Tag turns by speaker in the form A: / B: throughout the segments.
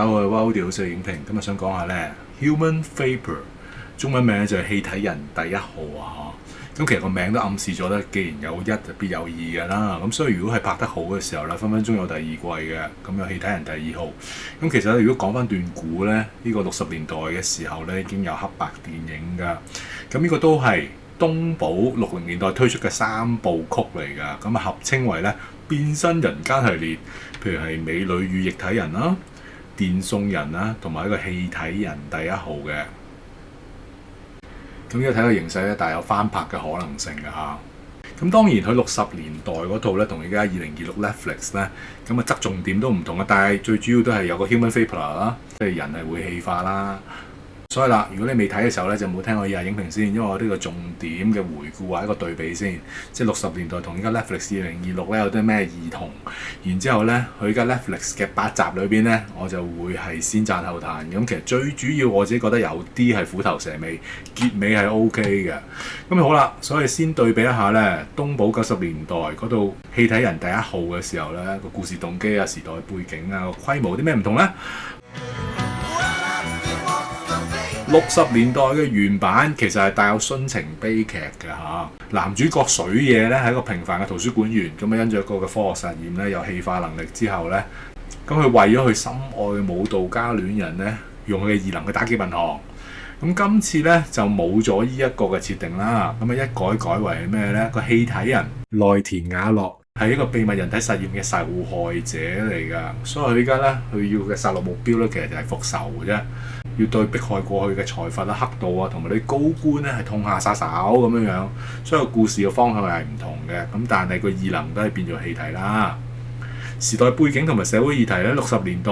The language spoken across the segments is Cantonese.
A: 家好，我係 Wildy 好食影評，今日想講下咧《Human Vapor》，中文名就係氣體人第一號啊！咁其實個名都暗示咗咧，既然有一就必有二㗎啦。咁所以如果係拍得好嘅時候咧，分分鐘有第二季嘅。咁有氣體人第二號。咁其實咧，如果講翻段故咧，呢個60年代嘅時候咧已經有黑白電影㗎。咁呢個都係東寶60年代推出嘅3部曲嚟㗎。咁啊合稱為咧變身人間系列，譬如係美女與液體人啦、電送人啦，同埋一個氣體人第一號嘅。咁而家睇個形勢咧，大有翻拍嘅可能性嘅嚇。咁當然佢60年代嗰套咧，同而家2026 Netflix 咧，咁啊側重點都唔同嘅，但係最主要都係有個 human vapor 啦，即係人係會氣化啦。所以啦，如果你未睇嘅時候咧，就冇聽我以下影評先，因為我呢個重點嘅回顧或者一個對比先，即係60年代同而家 Netflix 2026咧有啲咩異同，然之後咧佢而家 Netflix 嘅8集裏邊咧，我就會係先讚後彈。咁其實最主要我自己覺得有啲係虎頭蛇尾，結尾係 OK 嘅。咁好啦，所以先對比一下咧，東寶90年代嗰度氣體人第一號嘅時候咧，個故事動機啊、時代背景啊、個規模啲咩唔同咧？60年代嘅原版其實係帶有殉情悲劇嘅嚇，男主角水野咧係一個平凡嘅圖書館員，咁啊因住一個嘅科學實驗咧有氣化能力之後咧，咁佢為咗佢心愛嘅舞蹈家戀人咧，用佢嘅異能去打劫銀行。咁今次咧就冇咗呢一個嘅設定啦，咁啊一改為咩咧？個氣體人內田雅樂係一個秘密人體實驗嘅受害者嚟㗎，所以佢而家咧佢要嘅殺戮目標咧其實就係復仇嘅啫。要對迫害過去嘅財閥啊、黑道啊，同埋啲高官咧係痛下殺手咁樣，所以個故事嘅方向係唔同嘅。咁但係個異能都係變咗氣體啦。時代背景同埋社會議題咧，60年代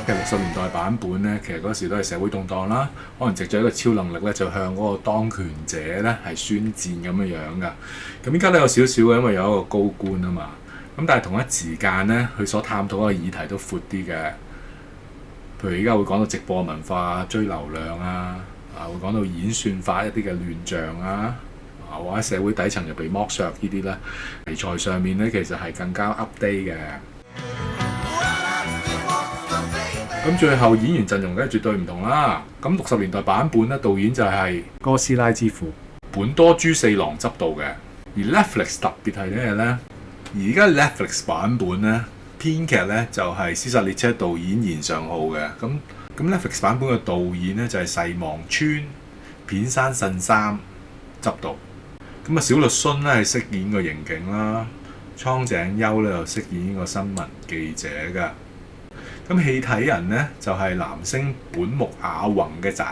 A: 嘅60年代版本咧，其實嗰時都係社會動盪啦，可能藉咗一個超能力咧，就向嗰個當權者咧係宣戰咁樣㗎。咁依家都有少少嘅，因為有一個高官啊嘛。咁但係同一時間咧，佢所探討嘅議題都闊啲嘅，譬如而家會講到直播文化、追流量啊，會講到演算法一啲嘅亂象啊，或者社會底層就被剝削呢啲咧，題材上面咧其實係更加 update 嘅。咁最後演員陣容梗係絕對唔同啦。咁60年代版本咧，導演就係哥斯拉之父本多豬四郎執導嘅，而 Netflix 特別係咩咧？而家 Netflix 版本咧，編劇咧就係《屍殺列車》導演岩上浩嘅。咁 Netflix 版本嘅導演咧就係細望村片山慎三執導。咁小栗旬咧係飾演個刑警啦，蒼井優咧就飾演個新聞記者㗎。咁氣體人咧就係男星本木雅弘嘅仔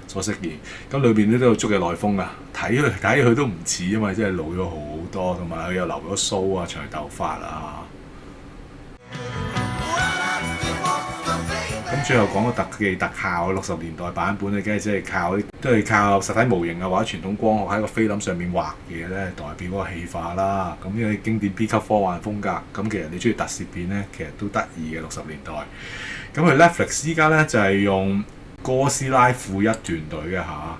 A: 所飾演，咁裏邊咧都有足嘅內豐啊！睇佢都唔似啊嘛，真係老咗好多，同埋佢又留咗鬚啊、長頭髮啊。咁最後講個特技特效，60年代版本咧，梗係即係都係靠實體模型啊，或者傳統光學喺個菲林上面畫嘢咧，代表嗰個氣化啦。咁呢個經典 B 級科幻風格，咁其實你中意特攝片咧，其實都得意嘅60年代。咁佢 Netflix 依家咧就係用哥斯拉負一團隊嘅嚇，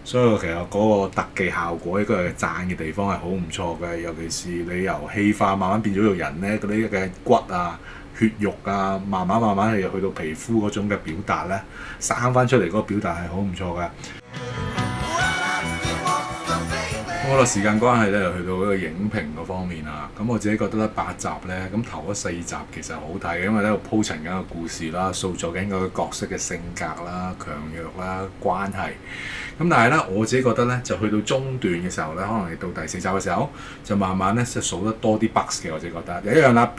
A: 所以其實嗰個特技效果應該係讚嘅地方係好唔錯嘅，尤其是你由氣化慢慢變咗做人咧，嗰啲嘅骨啊、血肉啊，慢慢係去到皮膚嗰種嘅表達咧，生翻出嚟嗰個表達係好唔錯嘅。好啦，時間關係咧，就去到嗰個影評嗰方面啦。咁我自己覺得咧8集咧，咁頭嗰4集其實好睇嘅，因為喺度鋪陳緊個故事啦，塑造緊個角色嘅性格啦、強弱啦、關係。咁但係咧，我自己覺得咧，就去到中段嘅時候咧，可能到第4集嘅時候，就慢慢咧就數得多啲 bugs 嘅。我自己覺得有一樣啦，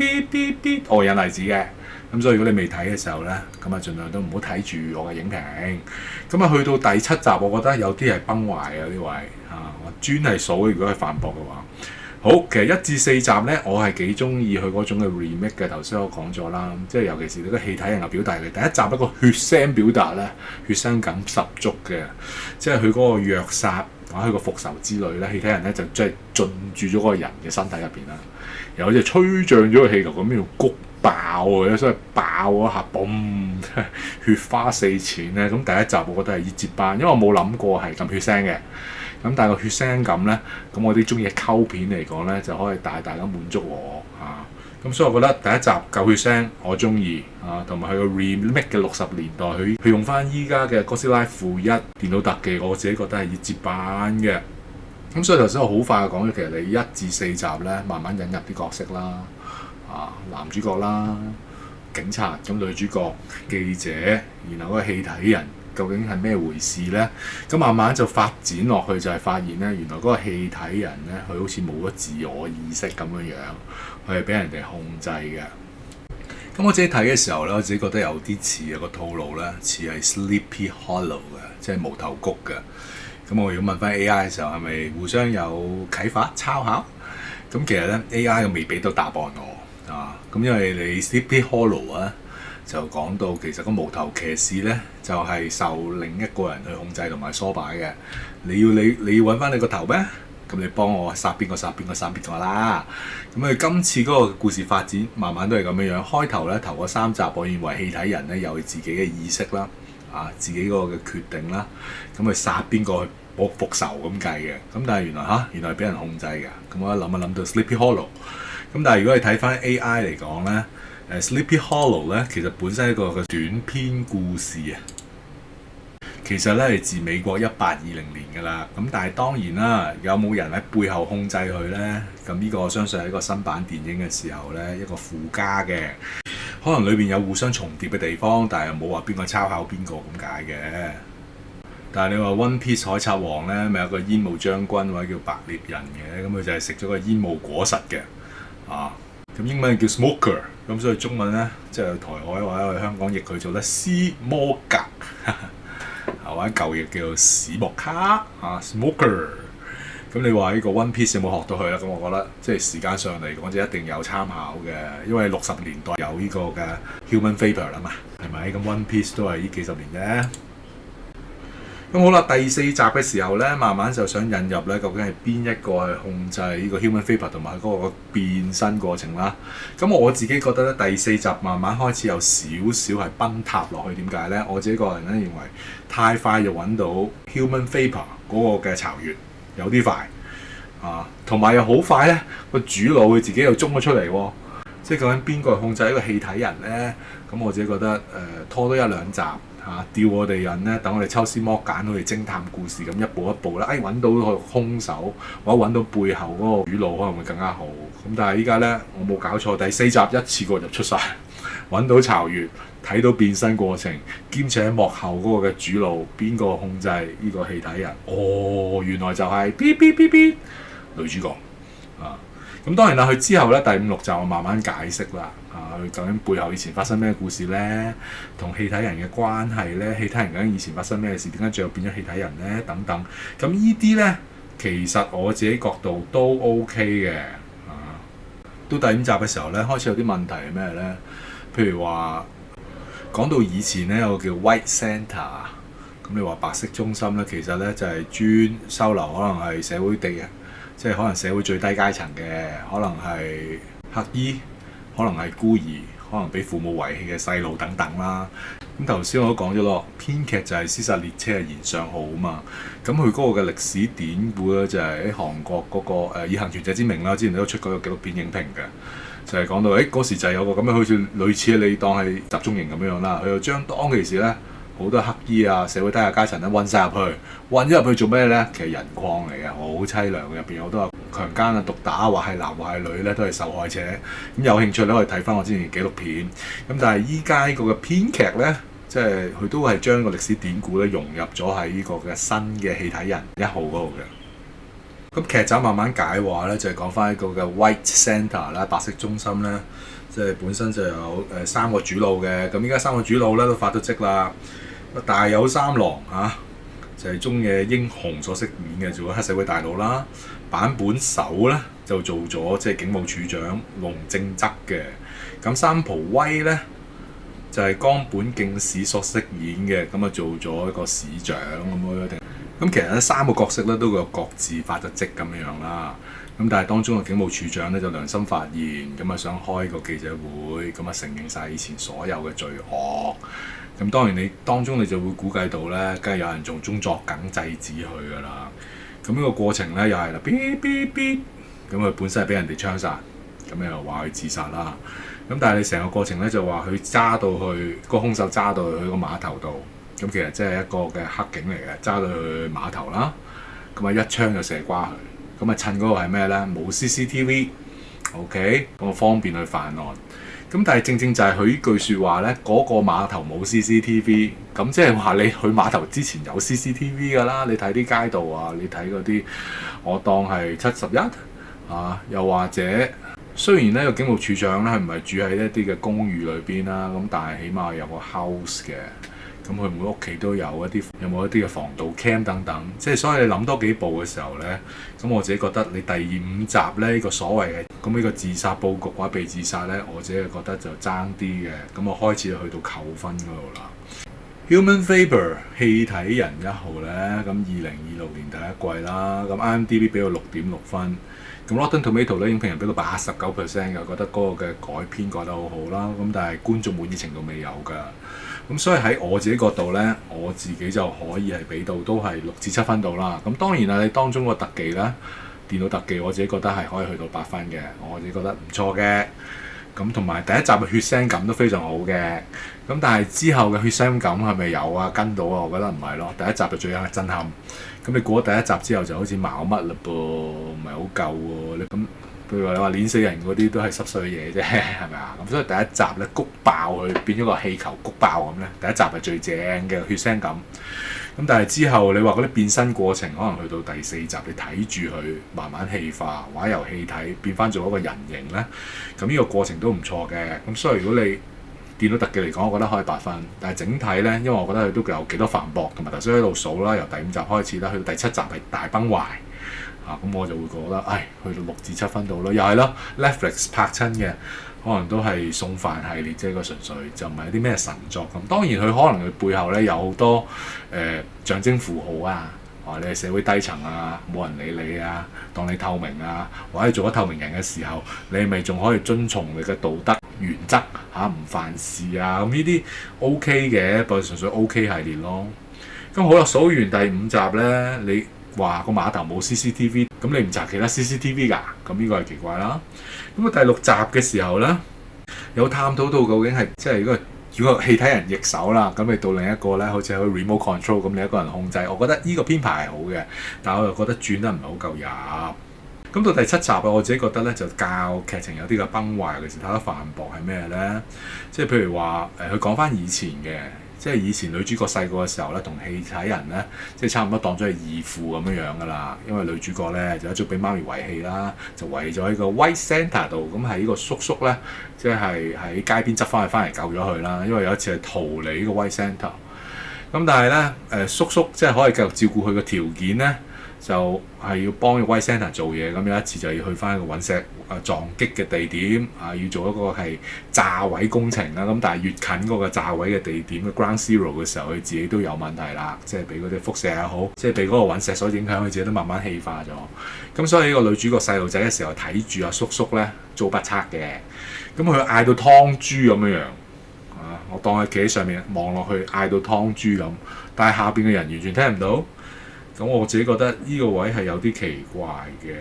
A: 我引例子嘅。咁所以如果你未睇嘅時候咧，咁啊盡量都唔好睇住我嘅影評。咁啊去到第7集，我覺得有啲係崩壞嘅呢位我專係數，如果係反駁嘅話。好，其實1至4集咧，我係幾中意佢嗰種嘅 remake 嘅。頭先我講咗啦，即係尤其是你個氣體人嘅表達嘅。第一集一個血腥表達咧，血腥感十足嘅，即係佢嗰個虐殺或者佢個復仇之旅咧，氣體人咧就即係進駐咗嗰個人嘅身體入邊啦，又好似吹脹咗個氣球咁樣谷爆嘅，所以爆嗰下嘣，血花四濺咧。咁第一集我覺得係熱接班，因為我冇諗過係咁血腥嘅。咁但係個血腥感咧，咁我啲中意嘅溝片嚟講咧，就可以大大咁滿足我咁所以我覺得第一集夠血腥，我中意啊，同埋佢個 remake 嘅60年代，佢用翻依家嘅哥斯拉負一電腦特技，我自己覺得係要接版嘅。咁所以頭先我好快講咗，其實你1至4集咧，慢慢引入啲角色啦，啊男主角啦、警察，咁女主角記者，然後嗰個氣體人究竟係咩回事呢？咁慢慢就發展落去，就係發現呢，原來嗰個氣體人呢，佢好似冇咗自我意識咁樣樣，佢係俾人哋控制嘅。咁我自己睇嘅時候呢，我自己覺得有啲似個套路呢，似係 Sleepy Hollow 嘅，即係無頭谷嘅。咁我如果問翻 AI 嘅時候，係咪互相有啟發抄考？咁其實咧 AI 又未俾到答案我啊。咁因為你 Sleepy Hollow 啊，就講到其實個無頭騎士咧就係受另一個人去控制同埋梳擺嘅。你要揾翻你個頭咩？咁你幫我殺邊個殺邊個殺邊個啦。咁佢今次嗰個故事發展慢慢都係咁樣樣。開頭咧頭嗰3集，我認為氣體人咧有自己嘅意識啦。啊！自己嗰個嘅決定啦，咁佢殺邊個去復仇咁計嘅，咁但係原來係俾人控制嘅，咁我一諗到 Sleepy Hollow，咁但係如果你睇翻 AI 嚟講咧，Sleepy Hollow 咧其實本身係一個嘅短篇故事啊，其實咧係自美國1820年㗎啦，咁但係當然啦，有冇人喺背後控制佢咧？咁呢個我相信係一個新版電影嘅時候咧，一個附加嘅。可能裏邊有互相重疊嘅地方，但係又冇話邊個抄考邊個咁解嘅。但係你話 One Piece 海賊王咧，咪有個煙霧將軍或者叫白獵人嘅，咁佢就係食咗個煙霧果實嘅。啊，咁英文叫 Smoker，咁所以中文咧即係台海或者去香港譯佢做咧斯摩格，或者舊譯叫做史莫卡啊 Smoker。咁你話呢個 One Piece 有冇學到佢咧？咁我覺得即係時間上嚟講，就一定有參考嘅，因為60年代有呢個嘅 Human Vapor 啦嘛，係咪？咁 One Piece 都係呢幾十年啫。咁好啦，第4集嘅時候咧，慢慢就想引入咧，究竟係邊一個係控制呢個 Human Vapor 同埋嗰個變身過程啦？咁我自己覺得咧，第4集慢慢開始有少少係崩塌落去，點解咧？我自己個人咧認為太快就揾到 Human Vapor 嗰個嘅巢穴。有啲快啊，同埋又好快咧，個主腦佢自己又衝咗出嚟喎，即係究竟邊個控制一個氣體人咧？咁我自己覺得拖多1-2集吊我哋人咧，等我哋抽絲剝繭，好似偵探故事咁一步一步咧，揾到個兇手或者揾到背後嗰個主腦可能會更加好。咁但係依家咧，我冇搞錯，第4集一次過就出晒，揾到巢穴，睇到變身過程，兼且喺幕後嗰個嘅主腦邊個控制呢個氣體人？哦，原來就係女主角啊！咁當然啦，佢之後咧第5、6集我慢慢解釋啦。佢究竟背後以前發生咩故事咧？同氣體人嘅關係咧？氣體人究竟以前發生咩事？點解最後變咗氣體人咧？等等。咁呢啲咧，其實我自己角度都 OK 嘅。到第5集嘅時候咧，開始有啲問題係咩咧？譬如話講到以前咧有個叫 White Center， 咁你話白色中心咧，其實咧就係專收留可能係社會地啊，即係可能社會最低階層嘅，可能係乞衣，可能係孤兒，可能俾父母遺棄嘅細路等等啦。咁頭先我都講咗咯，編劇就係屍殺列車嘅延尚浩啊嘛。咁佢嗰個嘅歷史典故咧就係喺韓國嗰個以幸存者之名啦，之前都出過個紀錄片影評嘅，就係講到嗰時就係有個咁樣好似類似你當係集中營咁樣啦。佢就將當其時咧好多乞衣啊、社會低下階層咧運晒入去，運咗入去做咩咧？其實人礦嚟嘅，好凄涼，入邊有好多強姦啊、毒打，或係男或係女咧都係受害者。咁有興趣咧可以睇翻我之前紀錄片。咁但係依家呢個嘅編劇咧，即係佢都係將個歷史典故咧融入咗喺呢個嘅新嘅氣體人1號嗰度嘅。咁劇集慢慢解話咧，就係講翻一個嘅 White Center 啦，白色中心咧，即係本身就有3個主腦嘅。咁依家3個主腦咧都發咗職啦。大友三郎就係中野英雄所飾演嘅，做咗黑社會大佬啦。坂本守咧就做咗即係警務處長龍正則嘅。咁三浦威咧就係岡本敬史所飾演嘅，咁啊做咗一個市長咁樣。咁其實咧3個角色咧都有各自發咗職咁樣啦。咁但係當中嘅警務處長咧就良心發現，咁啊想開個記者會，咁啊承認晒以前所有嘅罪惡。咁當然你當中你就會估計到咧，梗係有人從中作梗制止佢噶啦。咁呢個過程咧又係啦，咁佢本身係俾人哋槍殺，咁又話佢自殺啦。咁但係你成個過程咧就話佢揸到去個兇手揸到去個碼頭度，咁其實即係一個嘅黑警嚟嘅，揸到去碼頭啦，咁啊一槍就射瓜佢，咁啊趁嗰個係咩咧？冇 CCTV，OK，咁啊方便去犯案。咁但係正正就係佢呢句説話咧，嗰個碼頭冇 CCTV，咁即係話你去碼頭之前有 CCTV 㗎啦，你睇啲街道啊，你睇嗰啲，我當係71啊，又或者。雖然呢個警務處長咧，佢唔係住喺一啲嘅公寓裏邊啦，咁但係起碼有個 house 嘅，咁佢每屋企都有冇一啲嘅防盜 cam 等等，即係所以你諗多幾步嘅時候呢，咁我自己覺得你第5集呢個所謂嘅咁呢個自殺佈局或者被自殺呢，我自己覺得就爭啲嘅，咁我開始去到扣分嗰度啦。Human Vapor 氣體人1號呢，咁2026年第一季啦，咁 IMDB 俾到6.6分。咁 Rotten Tomato 咧，影評人俾到89%嘅，覺得嗰個嘅改編改得好好啦。咁但係觀眾滿意程度未有㗎。咁所以喺我自己角度咧，我自己就可以係俾到都係6至7分度啦。咁當然啦，你當中個特技啦，電腦特技，我自己覺得係可以去到8分嘅，我自己覺得唔錯嘅。咁同埋第一集嘅血腥感都非常好嘅。咁但係之後嘅血腥感係咪有啊？跟到啊？我覺得唔係咯。第一集就最有震撼。咁你過咗第一集之後就好似冇乜嘞噃，唔係好夠喎。你咁譬如話你話碾死人嗰啲都係濕碎嘢啫，係咪啊？咁所以第一集咧谷爆佢變咗個氣球谷爆咁咧，第一集係最正嘅血腥感。咁但係之後你話嗰啲變身過程，可能去到第4集，你睇住佢慢慢氣化，或者由氣體變翻做一個人形咧，咁呢個過程都唔錯嘅。咁所以如果你電腦特技嚟講，我覺得可以8分。但係整體呢，因為我覺得佢都有幾多繁駁，同埋頭先喺度數啦，由第5集開始啦，去到第7集係大崩壞咁我就會覺得，去到6至7分度咯。又係咯 ，Netflix 拍親嘅，可能都係送飯系列啫，個純粹就唔係啲咩神作咁。當然佢可能佢背後呢有好多象徵符號啊。你係社會低層啊，冇人理你啊，當你透明啊，或者做咗透明人嘅時候，你係咪仲可以遵從你嘅道德原則唔犯事啊？咁呢啲 OK 嘅，不過純粹 OK 系列咯。咁好啦，數完第5集呢，你話個碼頭冇 CCTV，咁你唔查其他 CCTV 㗎？咁呢個係奇怪啦。咁啊第6集嘅時候呢，有探討到究竟係即係如果氣體人逆手啦，咁你到另一個咧，好似可以 remote control 咁，你一個人控制，我覺得呢個編排係好嘅，但係我又覺得轉得唔係好夠入。咁到第7集啊，我自己覺得咧就較劇情有啲嘅崩壞，尤其是睇得繁駁係咩咧？即係譬如話佢講翻以前嘅，即係以前女主角細個嘅時候咧，同氣體人咧，即係差唔多當咗係義父咁樣㗎啦。因為女主角咧就一早俾媽咪遺棄啦，就遺咗喺個 White Center 度，咁係呢個叔叔咧，即係喺街邊執翻嚟救咗佢啦。因為有一次係逃離呢個 White Center，咁但係咧叔叔即係可以繼續照顧佢嘅條件咧，就係要幫 White Center 做嘢。咁有一次就要去翻一個隕石撞擊嘅地點要做一個係炸毀工程啦。咁但係越近嗰個炸毀嘅地點嘅 Ground Zero 嘅時候，佢自己都有問題啦，即係俾嗰啲輻射也好，即係俾嗰個隕石所影響，佢自己都慢慢氣化咗。咁所以呢個女主角細路仔嘅時候睇住阿叔叔咧做不測嘅，咁佢嗌到湯豬咁樣我當佢企喺上面望落去嗌到湯豬咁，但係下邊嘅人完全聽唔到。咁我自己覺得呢個位係有啲奇怪嘅。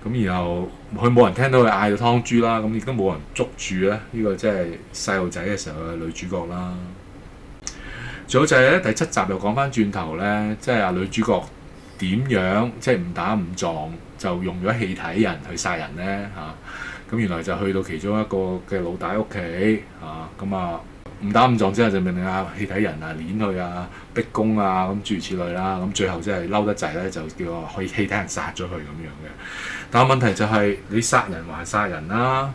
A: 咁然後佢冇人聽到佢嗌到湯豬啦，咁亦都冇人捉住咧呢個即係細路仔嘅時候嘅女主角啦。仲有就係咧第7集又講翻轉頭咧，即係女主角點樣即係誤打誤撞就用咗氣體人去殺人咧咁原來就去到其中一個嘅老大屋企咁誤打誤撞之後就命令氣體人攆佢逼供咁諸如此類啦。咁最後真係嬲得滯咧，就叫個氣體人殺咗佢咁樣嘅。但係問題就係你殺人還殺人啦，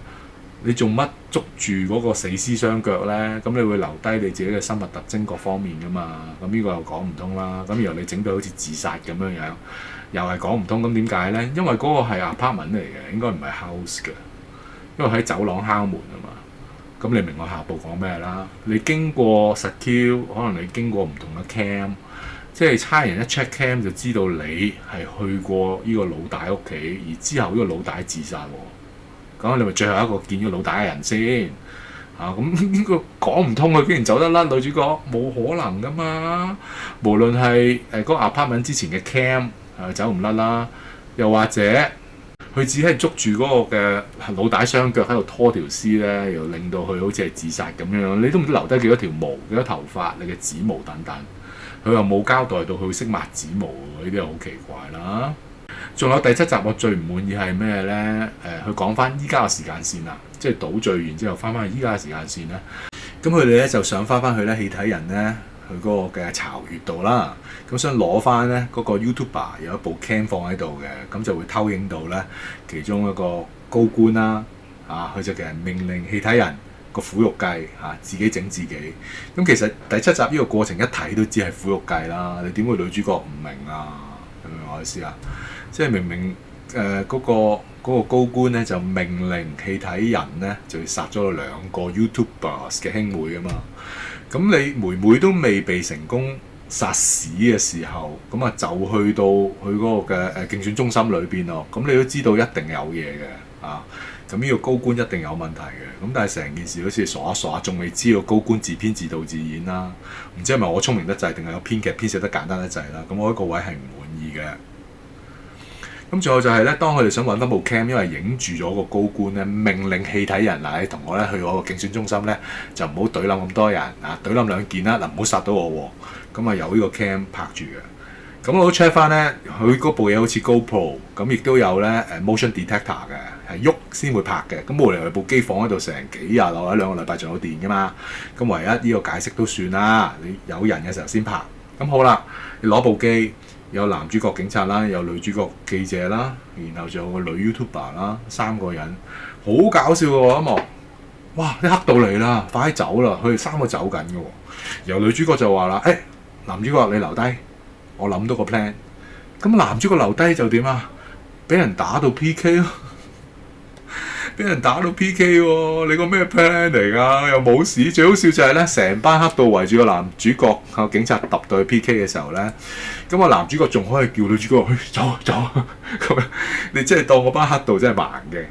A: 你做乜捉住嗰個死屍雙腳咧？咁你會留低你自己嘅生物特徵各方面噶嘛？咁呢個又講唔通啦。咁然後你整到好似自殺咁樣，又係講唔通。咁點解咧？因為嗰個係 apartment 嚟嘅，應該唔係 house 嘅，因為喺走廊敲門啊嘛。咁你明我下步講咩啦？你經過 secure， 可能你經過唔同嘅 cam， 即係差人一 check cam 就知道你係去過呢個老大屋企，而之後呢個老大自殺喎。咁你咪最後一個見咗老大嘅人先咁呢個講唔通，佢竟然走得甩女主角，冇可能噶嘛！無論係嗰個 apartment 之前嘅 cam 走唔甩啦，又或者佢只係捉住嗰個嘅腦帶雙腳喺度拖條絲咧，又令到佢好似係自殺咁樣。你都唔知留低幾多條毛、幾多頭髮、你嘅指毛等等。佢又冇交代到佢識抹指毛喎，呢啲好奇怪啦。仲有第7集我最唔滿意係咩咧？佢講翻依家嘅時間線啦，即係倒敍完之後翻翻去依家嘅時間線咧。咁佢哋咧就想翻翻去咧氣體人咧，佢嗰個嘅巢穴度啦。咁想攞翻咧嗰個 YouTuber 有一部 cam 放喺度嘅，咁就會偷影到咧其中一個高官啦。佢就其實命令氣體人個苦肉計自己整自己。咁其實第7集呢個過程一睇都知係苦肉計啦。你點會女主角唔明啊？明唔明我意思啊？即係明明嗰個高官咧就命令氣體人咧就要殺咗2個 YouTubers 嘅兄妹啊嘛。咁你妹妹都未被成功殺死嘅時候，咁啊就去到佢嗰個嘅競選中心裏邊咯。咁你都知道一定有嘢嘅啊。咁呢個高官一定有問題嘅。咁但係成件事好似傻下傻下，仲未知道高官自編自導自演啦。唔知係咪我聰明得滯，定係有編劇編寫得簡單得滯啦？咁我一個位係唔滿意嘅。咁最後就係咧，當佢哋想揾翻部 cam， 因為影住咗個高官咧，命令氣體人嗱，你同我咧去我個競選中心咧，就唔好懟冧咁多人懟冧2件啦，唔好殺到我喎。咁有呢個 cam 拍住嘅。咁我都 check 翻咧，佢嗰部嘢好似 GoPro，咁亦都有咧motion detector 嘅，係喐先會拍嘅。咁冇理由部機放喺度成幾日或者2個禮拜仲有電噶嘛。咁唯一呢個解釋都算啦，你有人嘅時候先拍。咁好啦，你攞部機。有男主角警察啦，有女主角記者啦，然後仲有個女 YouTuber 啦，3個人，好搞笑嘅喎一幕。哇！啲黑道嚟啦，快啲走啦！佢哋3個走緊嘅喎。由女主角就話啦：男主角你留低，我諗到個 plan。咁男主角留低就點啊？俾人打到 PK 咯，俾人打到 PK 喎！你個咩 plan 嚟㗎？又冇事。最好笑就係咧，成班黑道圍住個男主角，警察揼到去 PK 嘅時候咧。咁男主角仲可以叫女主角去走咁你真係當嗰班黑道真係盲嘅，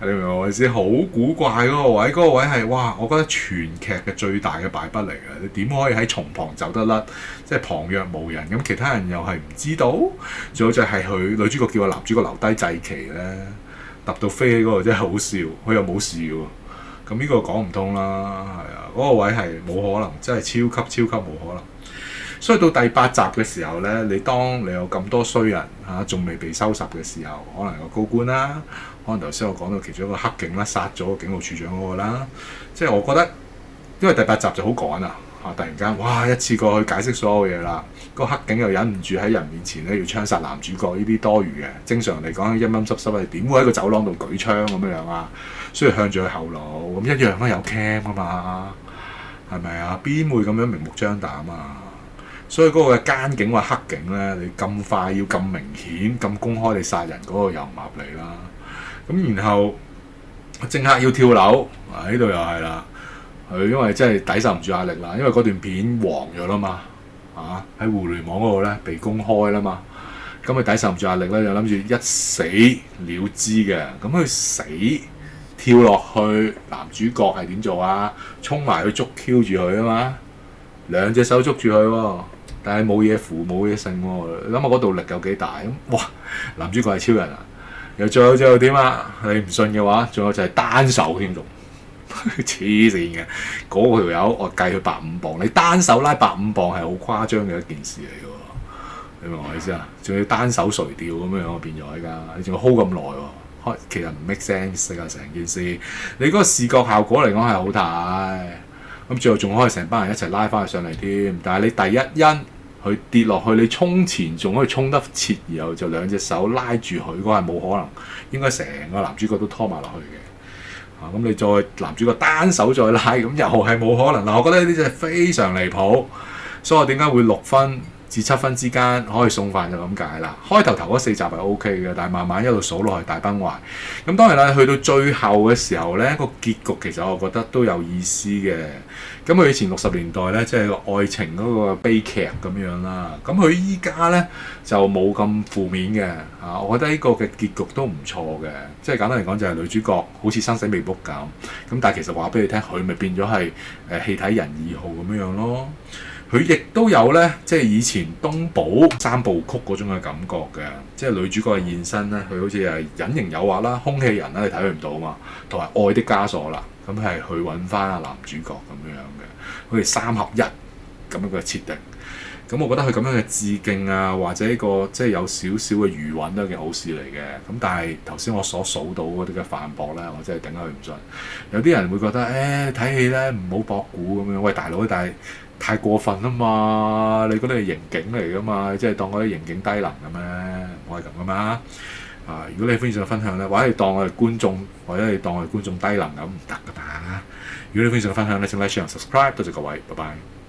A: 你明唔明我意思？好古怪嗰個位，嗰個位係哇！我覺得全劇嘅最大嘅敗筆嚟嘅。你點可以喺從旁走得甩？即係旁若無人，咁其他人又係唔知道。仲有就係佢女主角叫個男主角留低祭旗咧，揼到飛起嗰個真係好笑，佢又冇事喎。咁呢個講唔通啦，係啊，嗰個位係冇可能，真係超級冇可能。所以到第8集嘅時候咧，當你有咁多衰人仲未被收拾嘅時候，可能有個高官啦，可能頭先我講到其中一個黑警啦，殺咗個警務處長嗰個啦，即係我覺得，因為第8集就好趕啊，突然間哇一次過去解釋所有嘢啦，個黑警又忍唔住喺人面前咧要槍殺男主角，呢啲多餘嘅。正常嚟講陰陰濕濕你點會喺個走廊度舉槍咁樣啊？所以向住佢後腦咁一樣都有 cam 啊嘛，係咪啊？邊會咁樣明目張膽啊？所以嗰個奸警或黑警咧，你咁快要咁明顯、咁公開地殺人，嗰個又唔合理啦。咁然後政客要跳樓，呢度又係啦。佢因為真係抵受唔住壓力啦，因為嗰段片黃咗啦嘛，喺互聯網嗰度咧被公開啦嘛。咁佢抵受唔住壓力咧，就諗住一死了之嘅。咁佢死跳落去，男主角係點做啊？衝埋去捉 Q 住佢啊嘛，2隻手捉住佢喎。但係冇嘢扶冇嘢剩喎，你諗下嗰度力有幾大咁？哇！男主角係超人啊！又最後點啊？你唔信嘅話，仲有就係單手添仲黐線嘅嗰條友，我計佢150磅，你單手拉150磅係好誇張嘅一件事嚟嘅喎，你明我意思啊？仲要單手垂吊咁樣變咗而家，你仲要 hold 咁耐喎，其實唔 make sense 㗎成件事。你嗰個視覺效果嚟講係好睇，咁最後仲可以成班人一齊拉翻佢上嚟添。但係你第一因佢跌落去，你衝前仲可以衝得切，然後就2隻手拉住佢，嗰係冇可能，應該成個男主角都拖埋落去嘅。咁你再男主角單手再拉，咁又係冇可能。我覺得呢啲真係非常離譜，所以我點解會6分至7分之間可以送飯就咁解啦。開頭嗰4集係 OK 嘅，但係慢慢一路數落去大崩壞。咁當然啦，去到最後嘅時候呢，個結局其實我覺得都有意思嘅。咁佢以前60年代呢，即係個愛情嗰個悲劇咁樣啦。咁佢依家呢，就冇咁負面嘅。我覺得呢個嘅結局都唔錯嘅。即係簡單嚟講，就係女主角好似生死未卜咁。咁但係其實話俾你聽，佢咪變咗係氣體人2號咁樣咯。佢亦都有咧，即係以前東寶三部曲嗰種嘅感覺嘅，即係女主角嘅現身咧，佢好似係隱形誘惑啦、空氣人啦，你睇佢唔到啊嘛，同埋愛的枷鎖啦，咁係去揾翻阿男主角咁樣嘅，好似三合一咁樣嘅設定。咁我覺得佢咁樣嘅致敬啊，或者一個即係有少少嘅餘韻都係件好事嚟嘅。咁但係頭先我所數到嗰啲嘅反駁咧，我真係頂佢唔順。有啲人會覺得睇戲咧唔好博古咁樣。喂大佬，但係太過分啊嘛！你嗰啲係刑警嚟噶嘛，即係當嗰啲刑警低能嘅咩？我係咁噶嘛。如果你歡迎上分享咧，或者你當我係觀眾，或者你當我係觀眾低能咁唔得噶嘛。如果你歡迎上分享咧，請 like、share、subscribe，多謝各位，拜拜。